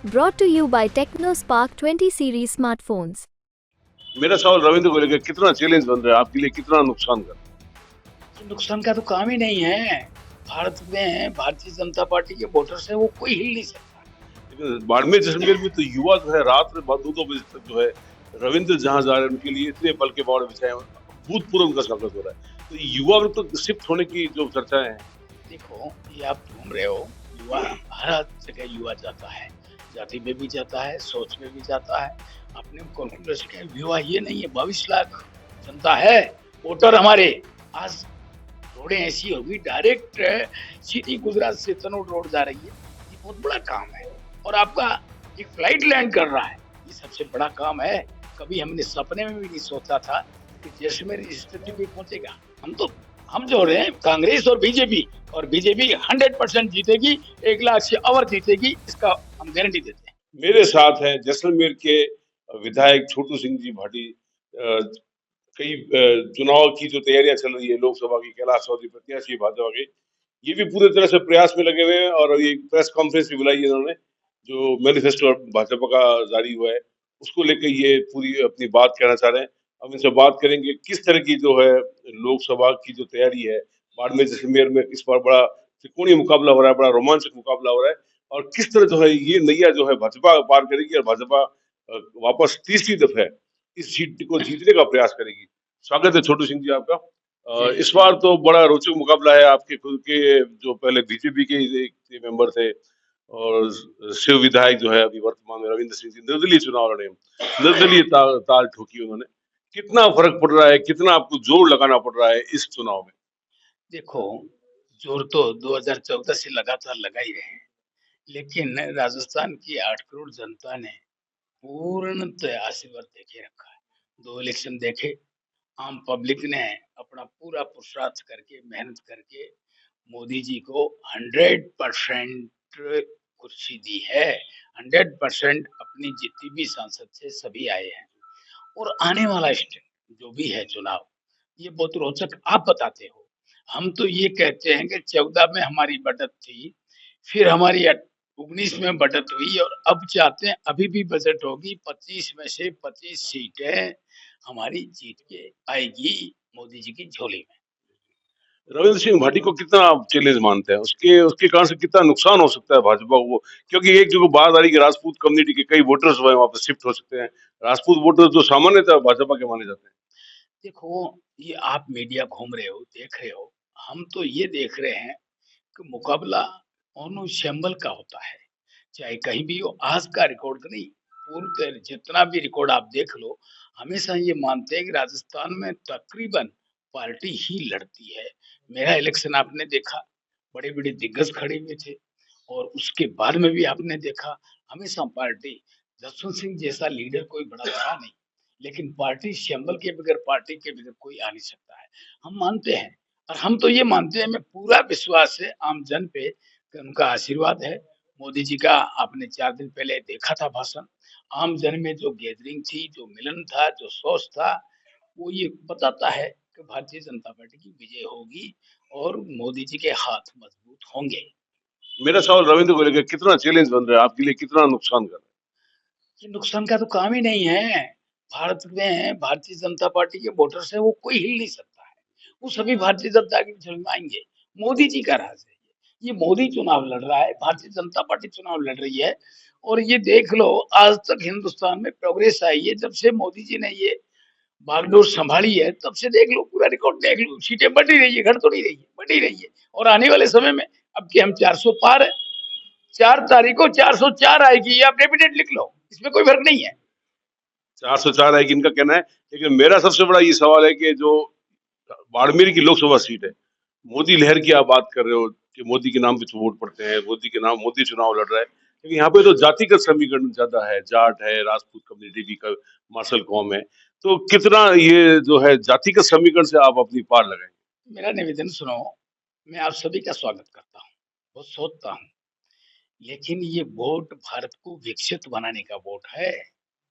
Brought to you by TechnoSpark 20 series smartphones. मेरा सवाल रविंद्र को लेकर कितना चैलेंज बन रहा है आपके लिए, कितना नुकसान कर ये नुकसान का तो काम ही नहीं है। भारत में भारतीय जनता पार्टी के वोटर्स है, वो कोई हिल नहीं सकता। लेकिन बाड़मेर जैसलमेर में तो युवा जो है रात में 2-2 बजे तक जो है रविंद्र जहां जा रहे हैं उनके लिए इतने बल के बावड़ बिछाए भूतपूर्व उनका स्वागत हो रहा है। तो युवा में तो शिफ्ट होने की जो चर्चाएं हैं। देखो, ये आप घूम रहे हो, युवा हर जगह युवा जाता है, जाति में भी जाता है, सोच में भी जाता है। अपने कॉन्फिडेंस के युवा ये नहीं है, 22 लाख जनता है वोटर हमारे। आज रोडें ऐसी होगी, डायरेक्ट सीधी गुजरात से तनोट रोड जा रही है, ये बहुत बड़ा काम है। और आपका एक फ्लाइट लैंड कर रहा है, ये सबसे बड़ा काम है। कभी हमने सपने में भी नहीं सोचा था कि जैसलमेर इस स्थिति पे पहुंचेगा। हम जो रहे हैं कांग्रेस और बीजेपी 100% जीतेगी, 1 लाख से ओवर जीतेगी, इसका हम गारंटी देते हैं। मेरे साथ हैं जैसलमेर के विधायक छोटू सिंह जी भाटी। कई चुनाव की जो तैयारियां चल रही है लोकसभा की, कैलाश चौधरी प्रत्याशी भाजपा के, ये भी पूरे तरह से प्रयास में लगे हुए हैं और ये प्रेस कॉन्फ्रेंस भी बुलाई है इन्होंने। जो मैनिफेस्टो भाजपा का जारी हुआ है उसको लेकर ये पूरी अपनी बात कहना चाह रहे हैं। हम इनसे बात करेंगे किस तरह की जो है लोकसभा की जो तैयारी है, बाड़मेर जैसलमेर में इस बार बड़ा त्रिकोणीय मुकाबला हो रहा है, बड़ा रोमांचक मुकाबला हो रहा है और किस तरह जो है ये नैया जो है भाजपा पार करेगी और भाजपा वापस तीसरी दफा इस सीट को जीतने का प्रयास करेगी। स्वागत है छोटू सिंह जी आपका। इस बार तो बड़ा रोचक मुकाबला है। आपके खुद के जो पहले बीजेपी के एक मेंबर थे और शिव विधायक जो है अभी वर्तमान में रविंद्र सिंह जी निर्दलीय चुनाव लड़े, निर्दलीय ताल ठोकी उन्होंने। कितना फर्क पड़ रहा है, कितना आपको जोर लगाना पड़ रहा है इस चुनाव में? देखो, जोर तो 2014 से लगातार लगा ही रहे हैं, लेकिन राजस्थान की 8 करोड़ जनता ने पूर्णतः आशीर्वाद देके रखा है। 2 इलेक्शन देखे, आम पब्लिक ने अपना पूरा पुरुषार्थ करके, मेहनत करके मोदी जी को 100% कुर्सी दी है। 100% अपनी जितनी भी सांसद थे सभी आए हैं। और आने वाला स्टेट जो भी है चुनाव, ये बहुत रोचक आप बताते हो। हम तो ये कहते हैं कि 14 में हमारी बढ़त थी, फिर हमारी 19 में बढ़त हुई और अब चाहते हैं अभी भी बजट होगी, 25 में से 25 सीटें हमारी जीत के आएगी मोदी जी की झोली में। रविंद्र सिंह भाटी को कितना आप चैलेंज मानते हैं? उसके उसके कारण से कितना नुकसान हो सकता है भाजपा को? क्योंकि एक जो बात आ रही है कि राजपूत कम्युनिटी के कई वोटर्स जो है वहां पर शिफ्ट हो सकते हैं। राजपूत वोटर्स जो सामान्यतः भाजपा के माने जाते हैं। देखो, ये आप मीडिया घूम रहे हो, देख रहे हो, हम तो ये देख रहे हैं कि मुकाबला ओनू शंबल का होता है, चाहे कहीं भी हो। आज का रिकॉर्ड नहीं, पूर्व जितना भी रिकॉर्ड आप देख लो, हमेशा ये मानते हैं कि राजस्थान में तकरीबन पार्टी ही लड़ती है। मेरा इलेक्शन आपने देखा, बड़े बड़े दिग्गज खड़े हुए थे और उसके बाद में भी आपने देखा, हमेशा पार्टी, जसवंत सिंह जैसा लीडर कोई बड़ा था नहीं, लेकिन पार्टी शंबल के बगैर, पार्टी के बगैर कोई आ नहीं सकता है। हम मानते हैं और हम तो ये मानते हैं, हमें पूरा विश्वास है आम जन पे कि उनका आशीर्वाद है। मोदी जी का आपने 4 दिन पहले देखा था भाषण। आम जन में जो गैदरिंग थी, जो मिलन था, जो सोच था, वो ये बताता है कि भारतीय जनता पार्टी की विजय होगी और मोदी जी के हाथ मजबूत होंगे। मेरा सवाल रविंद्र को लेकर कितना चैलेंज बन रहा है आपके लिए, कितना नुकसान कर रहा ये नुकसान का तो काम ही नहीं है। भारत में भारतीय जनता पार्टी के वोटर्स है, वो कोई हिल नहीं सकता है। वो सभी भारतीय जनता की झोली में आएंगे। मोदी जी का राज है ये मोदी चुनाव लड़ रहा है, भारतीय जनता पार्टी चुनाव लड़ रही है। और ये देख लो, आज तक हिंदुस्तान में प्रोग्रेस आई है जब से मोदी जी ने ये बागडोर संभाली है, तब से देख लो, पूरा रिकॉर्ड देख लो, सीटें बढ़ ही रही है, घट तो नहीं रही है, बढ़ ही रही है। और आने वाले समय में अब कि हम 400 पार है, 4 तारीख को 404 आएगी, ये आप डेफिनेट लिख लो, इसमें कोई फर्क नहीं है। 404 है कि इनका कहना है। लेकिन मेरा सबसे बड़ा ये सवाल है कि जो बाड़मेर की लोकसभा सीट है, मोदी लहर की आप बात कर रहे हो कि मोदी के नाम पे वोट पड़ते हैं, मोदी के नाम, मोदी चुनाव लड़ रहा है, लेकिन यहाँ पे तो जातिगत समीकरण ज्यादा है। जाट है, राजपूत कम्युनिटी की मार्शल कौम है। तो कितना ये जो है जातिगत समीकरण से आप अपनी पार लगाएंगे? मेरा निवेदन सुनो, मैं आप सभी का स्वागत करता हूँ, बहुत सोचता हूँ, लेकिन ये वोट भारत को विकसित बनाने का वोट है।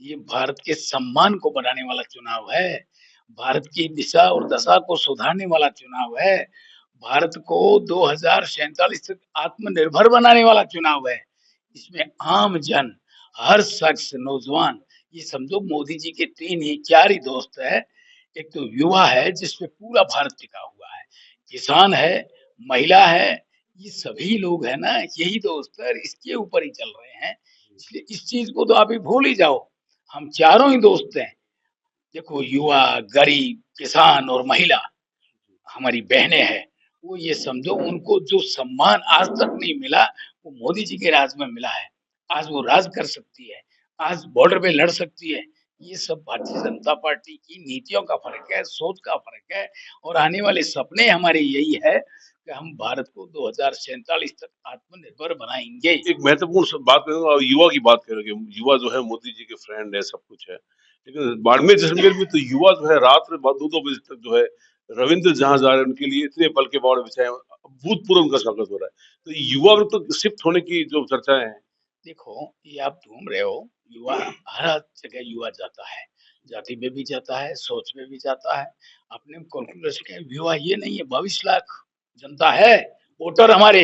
ये भारत के सम्मान को बढ़ाने वाला चुनाव है। भारत की दिशा और दशा को सुधारने वाला चुनाव है। भारत को 2047 तक आत्मनिर्भर बनाने वाला चुनाव है। इसमें आम जन, हर शख्स, नौजवान, ये समझो मोदी जी के 3 ही 4 ही दोस्त हैं। एक तो युवा है जिसपे पूरा भारत टिका हुआ है, किसान है, महिला है, ये सभी लोग हैं ना, यही दोस्त है और इसके ऊपर ही चल रहे हैं। इसलिए इस चीज़ को तो आप ही भूल ही जाओ, हम चारों ही दोस्त हैं। देखो युवा, गरीब, किसान और महिला हमारी बहनें हैं, वो ये समझो उनको जो सम्मान आज तक नहीं मिला, वो मोदी जी के राज में मिला है। आज वो राज कर सकती है, आज बॉर्डर पे लड़ सकती है। ये सब भारतीय जनता पार्टी की नीतियों का फ़र्क है, सोच का फ़र्क है और आने वाले सपने हमारे यही है कि हम भारत को 2047 तक आत्मनिर्भर बनाएँगे। एक महत्वपूर्ण बात करूंगा और युवा की बात करेंगे। युवा जो है मोदी जी के फ्रेंड है, सब कुछ है, लेकिन बाड़मेर जैसलमेर में तो युवा जो है रात में 2-2 बजे तक जो है रविंद्र जहां जा रहे हैं उनके लिए इतने पल के बावड़ बिछाए हैं, अभूतपूर्व उनका स्वागत हो रहा है। तो युवा में तो शिफ्ट होने की जो चर्चाएं हैं। देखो, ये आप घूम रहे हो, युवा हर जगह युवा जाता है, जाति में भी जाता है, सोच में भी जाता है। आपने कैलकुलेशन किया युवा ये नहीं है 22 लाख जनता है, वोटर हमारे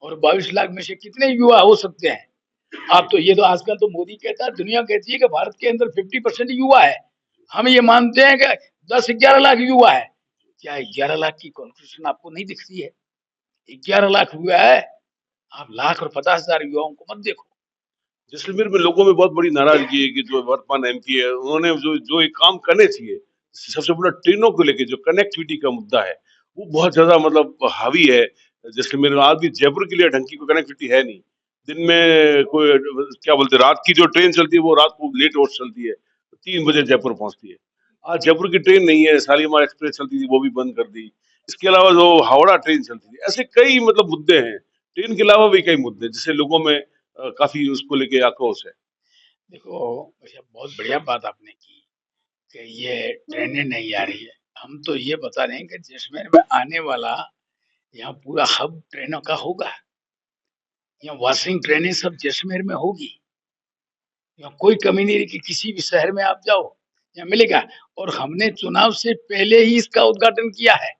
और 22 लाख में से कितने युवा हो सकते हैं? आप तो ये तो आजकल तो मोदी कहता है, दुनिया कहती है कि भारत के अंदर 50% युवा है। हम ये मानते हैं कि 10-11 लाख युवा है। क्या 11 लाख की कैलकुलेशन आपको नहीं दिखती है? 11 लाख युवा है, आप लाख और 50,000 युवाओं को मत देखो। जैसलमेर में लोगों में बहुत बड़ी नाराजगी है कि जो वर्तमान एमपी है उन्होंने जो जो एक काम करने चाहिए, सबसे बड़ा ट्रेनों को लेके जो कनेक्टिविटी का मुद्दा है वो बहुत ज्यादा मतलब हावी है। जैसलमेर में आज भी जयपुर के लिए ढंग की कोई कनेक्टिविटी है नहीं। दिन में कोई क्या बोलते हैं, रात की जो ट्रेन चलती है वो रात को लेट होट चलती है, 3 बजे जयपुर पहुंचती है। आज जयपुर की ट्रेन नहीं है, शालीमार एक्सप्रेस चलती थी वो भी बंद कर दी। इसके अलावा जो हावड़ा ट्रेन चलती थी, ऐसे कई मतलब मुद्दे हैं। ट्रेन के अलावा भी कई मुद्दे जिससे लोगों में काफ़ी उसको लेके आक्रोश है। देखो, वैसे बहुत बढ़िया बात आपने की कि ये ट्रेनें नहीं आ रही है। हम तो ये बता रहे हैं कि जैसलमेर में आने वाला यहाँ पूरा हब ट्रेनों का होगा। यहाँ वाशिंग ट्रेनें सब जैसलमेर में होगी। यहाँ कोई कमी नहीं रही कि किसी भी शहर में आप जाओ, यहाँ मिलेगा और हमने चुनाव से पहले ही इसका उद्घाटन किया है।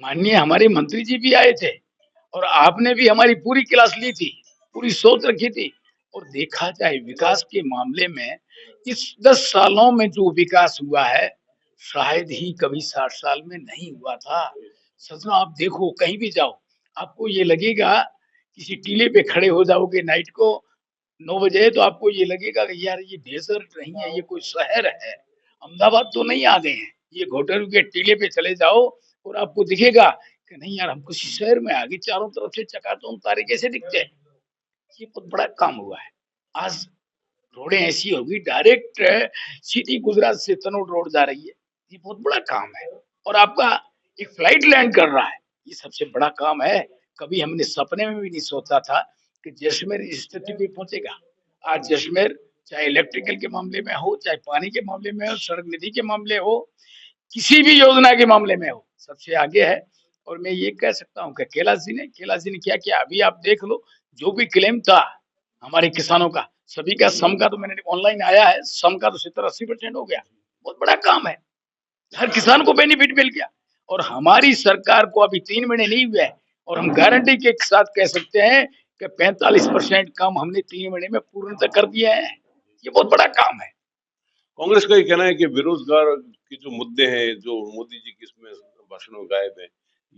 माननीय हमारे मंत्री जी भी आए थे और आपने भी हमारी पूरी क्लास ली थी, पूरी सोच रखी थी और देखा जाए विकास के मामले में इस 10 सालों में जो विकास हुआ है, शायद ही कभी 60 साल में नहीं हुआ था। सच में आप देखो कहीं भी जाओ, आपको ये लगेगा किसी टीले पे खड़े हो जाओगे नाइट को 9 बजे तो आपको ये लगेगा कि यार ये डेज़र्ट नहीं है, ये कोई शहर है। अहमदाबाद तो नहीं आ गए हैं, ये घोटल के टीले पे चले जाओ और आपको दिखेगा कि नहीं यार हम किसी शहर में आ गए, चारों तरफ से चकाचौंध तारे कैसे दिखते हैं। ये बहुत बड़ा काम हुआ है। आज रोडें ऐसी होगी डायरेक्ट सीधी गुजरात से तनोट रोड जा रही है। ये बहुत बड़ा काम है और आपका एक फ्लाइट लैंड कर रहा है। ये सबसे बड़ा काम है। कभी हमने सपने में भी नहीं सोचा था कि जैसलमेर इस स्थिति पे पहुंचेगा। आज जैसलमेर चाहे इलेक्ट्रिकल के मामले में हो, चाहे पानी के मामले में हो, सड़क निधि के मामले हो, किसी भी योजना के मामले में हो, सबसे आगे है। और मैं ये कह सकता हूँ कि कैलाश जी ने क्या किया अभी आप देख लो। जो भी क्लेम था हमारे किसानों का, सभी का सम का तो मैंने ऑनलाइन आया है, सम का तो 70-80% हो गया। बहुत बड़ा काम है, हर किसान को बेनिफिट मिल गया और हमारी सरकार को अभी 3 महीने नहीं हुए हैं और हम गारंटी के साथ कह सकते हैं कि 45% काम हमने 3 महीने में पूर्णतः कर दिया है। ये बहुत बड़ा काम है। कांग्रेस का ये कहना है कि बेरोजगार के जो मुद्दे हैं, जो मोदी जी के इसमें भाषण में गायब है,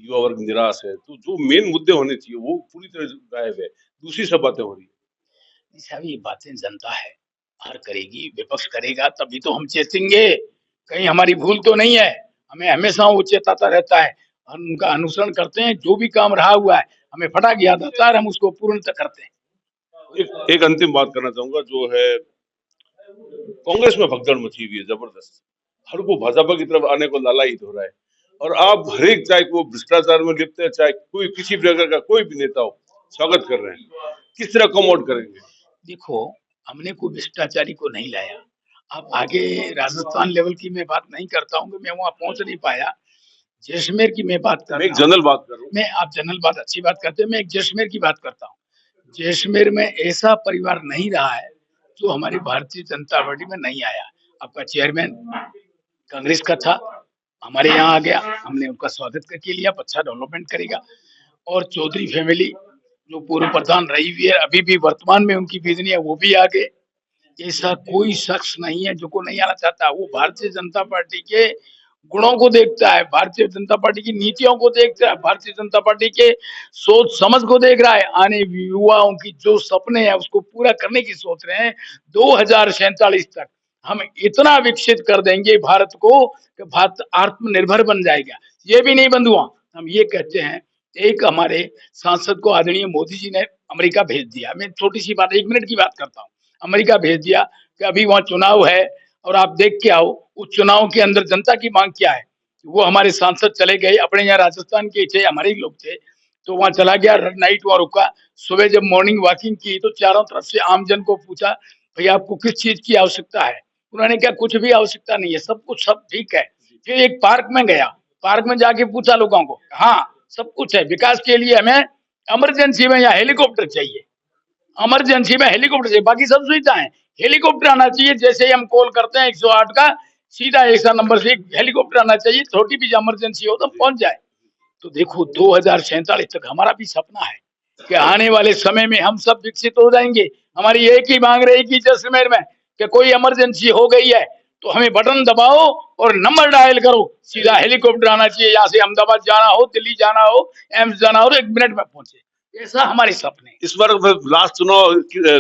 युवा वर्ग निराश है, तो जो मेन मुद्दे होने चाहिए वो पूरी तरह गायब है। दूसरी सब बातें हो रही है। सारी बातें जनता है, हर करेगी, विपक्ष करेगा तभी तो हम चेतेंगे, कहीं हमारी भूल तो नहीं है। हमें हमेशा वो चेताता रहता है, हम उनका अनुसरण करते हैं, जो भी काम रहा हुआ है, हमें फटाक याद आता है, हम उसको पूर्णतः करते हैं। एक अंतिम बात करना चाहूंगा जो है, कांग्रेस में भगदड़ मची हुई है जबरदस्त। हर को भाजपा की तरफ आने को लालायित हो रहा है और आप हर एक, चाहे वो भ्रष्टाचार में लिप्त है, चाहे कोई किसी प्रकार का कोई भी नेता हो, स्वागत कर रहे हैं। किस तरह कमआउट करेंगे? देखो, हमने कोई भ्रष्टाचारी को नहीं लाया। अब आगे राजस्थान लेवल की मैं बात नहीं करता हूँ, मैं वहाँ पहुँच नहीं पाया। जैसलमेर की मैं बात कर मैं एक रहा हूँ। जनरल बात कर रहा हूँ। मैं आप जनरल बात अच्छी बात करते हैं, मैं एक जैसलमेर की बात करता हूँ। जैसलमेर में ऐसा परिवार नहीं रहा है जो हमारी भारतीय जनता पार्टी में नहीं आया। आपका चेयरमैन कांग्रेस का था, हमारे यहाँ आ गया, हमने उनका स्वागत करके लिया, अच्छा डेवलपमेंट करेगा। और चौधरी फैमिली जो पूर्व प्रधान रही हुई है, अभी भी वर्तमान में उनकी पत्नी है, वो भी आ गए। ऐसा कोई शख्स नहीं है जो को नहीं आना चाहता। वो भारतीय जनता पार्टी के गुणों को देखता है, भारतीय जनता पार्टी की नीतियों को देखता है, भारतीय जनता पार्टी के सोच समझ को देख रहा है। आने युवाओं की जो सपने हैं उसको पूरा करने की सोच रहे हैं। 2047 तक हम इतना विकसित कर देंगे भारत को कि भारत आत्मनिर्भर बन जाएगा। ये भी नहीं बंधुआ, हम ये कहते हैं। एक हमारे सांसद को आदरणीय मोदी जी ने अमेरिका भेज दिया। मैं छोटी सी बात 1 मिनट की बात करता हूँ। अमेरिका भेज दिया कि अभी वहां चुनाव है और आप देख के आओ उस चुनाव के अंदर जनता की मांग क्या है। वो हमारे सांसद चले गए, अपने यहाँ राजस्थान के थे, हमारे ही लोग थे, तो वहां चला गया, नाइट वहां रुका। सुबह जब मॉर्निंग वॉकिंग की तो चारों तरफ से आमजन को पूछा, भैया आपको किस चीज की आवश्यकता है। उन्होंने कहा कुछ भी आवश्यकता नहीं है, सब कुछ सब ठीक है। फिर एक पार्क में गया, पार्क में जाके पूछा लोगों को, हाँ सब कुछ है, विकास के लिए हमें इमरजेंसी में या हेलीकॉप्टर चाहिए, इमरजेंसी में हेलीकॉप्टर चाहिए, बाकी सब सुविधा है। हेलीकॉप्टर आना चाहिए, जैसे ही हम कॉल करते हैं 108 का, सीधा ऐसा नंबर से हेलीकॉप्टर आना चाहिए, छोटी भी इमरजेंसी हो तो पहुंच जाए। तो देखो 2047 तक हमारा भी सपना है कि आने वाले समय में हम सब विकसित हो जाएंगे। हमारी एक ही मांग रहेगी जैसलमेर में कि कोई इमरजेंसी हो गई है तो हमें बटन दबाओ और नंबर डायल करो, सीधा हेलीकॉप्टर आना चाहिए। यहाँ से अहमदाबाद जाना हो, दिल्ली जाना हो, एम्स जाना हो, 1 मिनट में पहुंचे। ऐसा हमारे सपने। इस बार लास्ट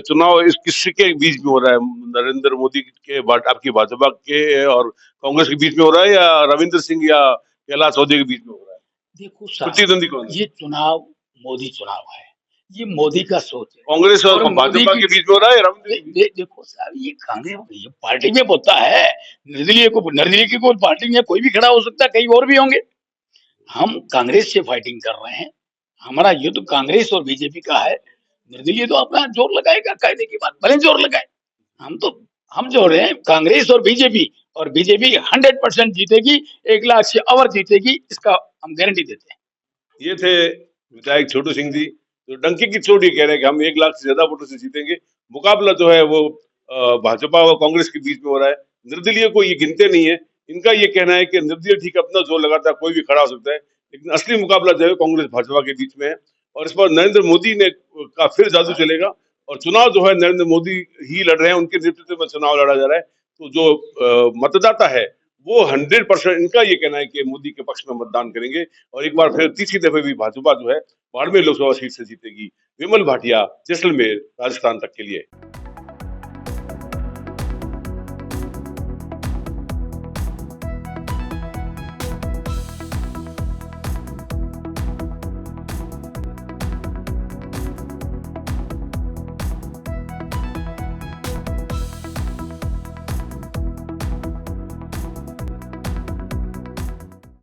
चुनाव इस किसके बीच में हो रहा है? नरेंद्र मोदी के आपकी भाजपा के और कांग्रेस के बीच में हो रहा है, या रविंद्र सिंह या कैलाश चौधरी के बीच में हो रहा है? देखो प्रतिद्वंदी कौन है? ये चुनाव मोदी चुनाव है, ये मोदी का सोच है। कांग्रेस और भाजपा के बीच में हो रहा है या रविंद्र? देखो साहब, ये कांग्रेस ये पार्टी में होता है। निर्दलीय की कोई पार्टी में कोई भी खड़ा हो सकता है, कई और भी होंगे। हम कांग्रेस से फाइटिंग कर रहे हैं, हमारा युद्ध कांग्रेस और बीजेपी का है। निर्दलीय तो अपना जोर लगाएगा, कायदे की बात भले जोर लगाए। हम जोड़ रहे हैं कांग्रेस और बीजेपी 100% जीतेगी, 1 लाख से ओवर जीतेगी, इसका हम गारंटी देते हैं। ये थे विधायक छोटू सिंह जी, जो डंके की चोट ये कह रहे हैं कि हम 1 लाख से ज्यादा वोटों से जीतेंगे। मुकाबला जो है वो भाजपा और कांग्रेस के बीच में हो रहा है। निर्दलीय को ये गिनते नहीं है। इनका ये कहना है कि निर्दलीय ठीक अपना जोर लगाता है, कोई भी खड़ा हो सकता है, लेकिन असली मुकाबला जो है कांग्रेस भाजपा के बीच में है। और इस पर नरेंद्र मोदी ने का फिर जादू चलेगा और चुनाव जो है नरेंद्र मोदी ही लड़ रहे हैं, उनके नेतृत्व में चुनाव लड़ा जा रहा है। तो जो मतदाता है वो 100% इनका ये कहना है कि मोदी के पक्ष में मतदान करेंगे और एक बार फिर तीसरी दफे भी भाजपा जो है बाड़मेर लोकसभा सीट से जीतेगी। विमल भाटिया, जैसलमेर, राजस्थान तक के लिए।